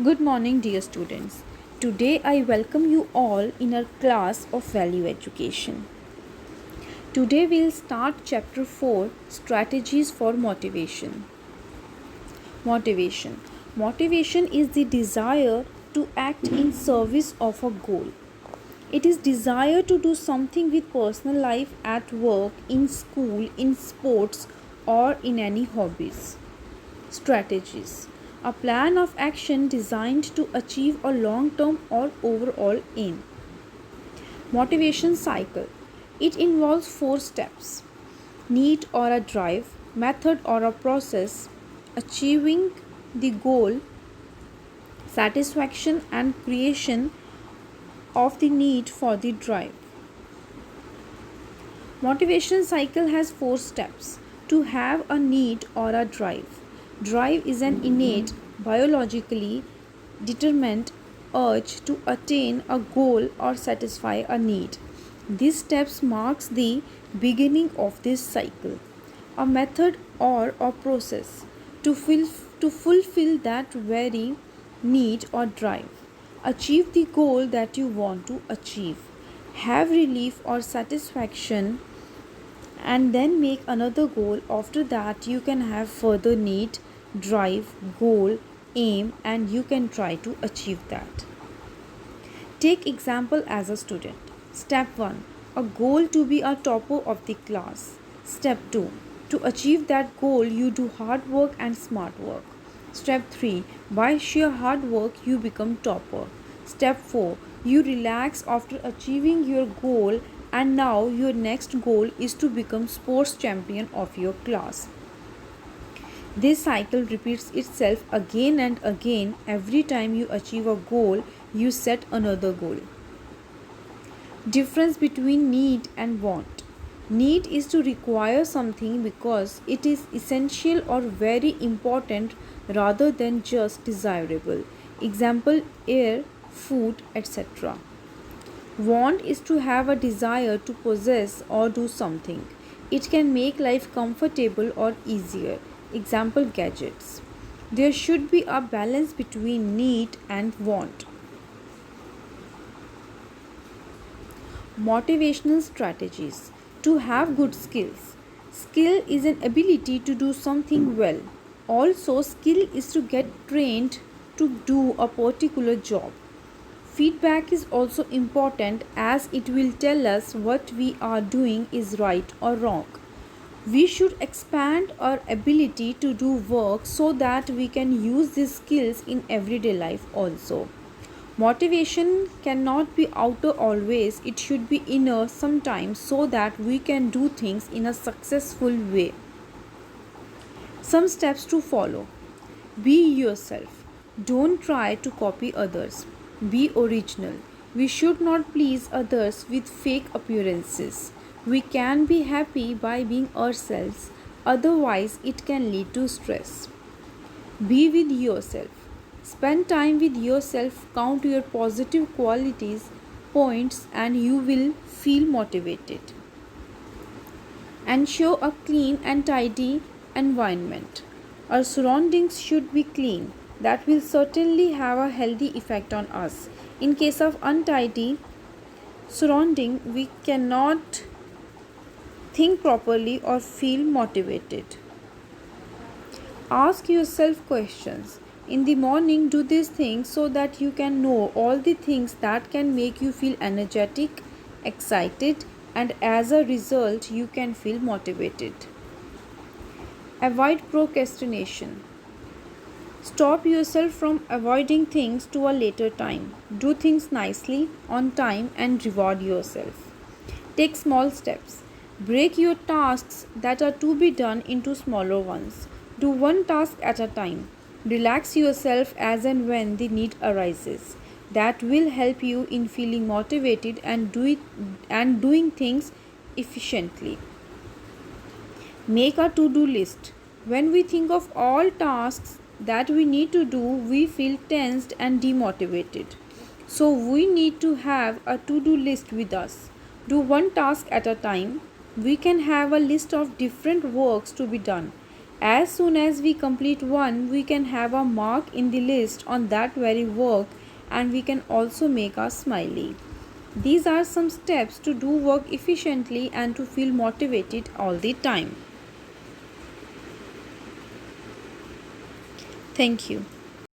Good morning, dear students. Today I welcome you all in our class of value education. Today we'll start chapter 4 Strategies for Motivation. Motivation. Motivation is the desire to act in service of a goal. It is desire to do something with personal life, at work, in school, in sports, or in any hobbies. Strategies. A plan of action designed to achieve a long term or overall aim. Motivation cycle. It involves 4 steps: need or a drive, method or a process, achieving the goal, satisfaction and creation of the need for the drive. Motivation cycle has 4 steps. To have a need or a drive. Drive is an innate, biologically determined urge to attain a goal or satisfy a need. These steps marks the beginning of this cycle. A method or a process to fulfill that very need or drive. Achieve the goal that you want to achieve. Have relief or satisfaction and then make another goal. After that you can have further need, drive, goal, aim, and you can try to achieve that. Take example as a student. Step 1, a goal to be a topper of the class. Step 2, to achieve that goal you do hard work and smart work. Step 3, by sheer hard work you become topper. Step 4, you relax after achieving your goal, and now your next goal is to become sports champion of your class. This cycle repeats itself again and again. Every time you achieve a goal, you set another goal. Difference between need and want. Need is to require something because it is essential or very important rather than just desirable. Example: air, food, etc. Want is to have a desire to possess or do something. It can make life comfortable or easier. Example: gadgets. There should be a balance between need and want. Motivational strategies. To have good skills. Skill is an ability to do something well. Also, skill is to get trained to do a particular job. Feedback is also important as it will tell us what we are doing is right or wrong. We should expand our ability to do work so that we can use these skills in everyday life also. Motivation cannot be outer always, it should be inner sometimes so that we can do things in a successful way. Some steps to follow. Be yourself. Don't try to copy others. Be original. We should not please others with fake appearances. We can be happy by being ourselves, otherwise, it can lead to stress. Be with yourself. Spend time with yourself, count your positive qualities, points, and you will feel motivated. Ensure a clean and tidy environment. Our surroundings should be clean. That will certainly have a healthy effect on us. In case of untidy surrounding, we cannot think properly or feel motivated. Ask yourself questions. In the morning, do these things so that you can know all the things that can make you feel energetic, excited, and as a result, you can feel motivated. Avoid procrastination. Stop yourself from avoiding things to a later time. Do things nicely, on time, and reward yourself. Take small steps. Break your tasks that are to be done into smaller ones. Do one task at a time. Relax yourself as and when the need arises. That will help you in feeling motivated and doing things efficiently. Make a to-do list. When we think of all tasks that we need to do, we feel tensed and demotivated. So we need to have a to-do list with us. Do one task at a time. We can have a list of different works to be done. As soon as we complete one, we can have a mark in the list on that very work, and we can also make a smiley. These are some steps to do work efficiently and to feel motivated all the time. Thank you.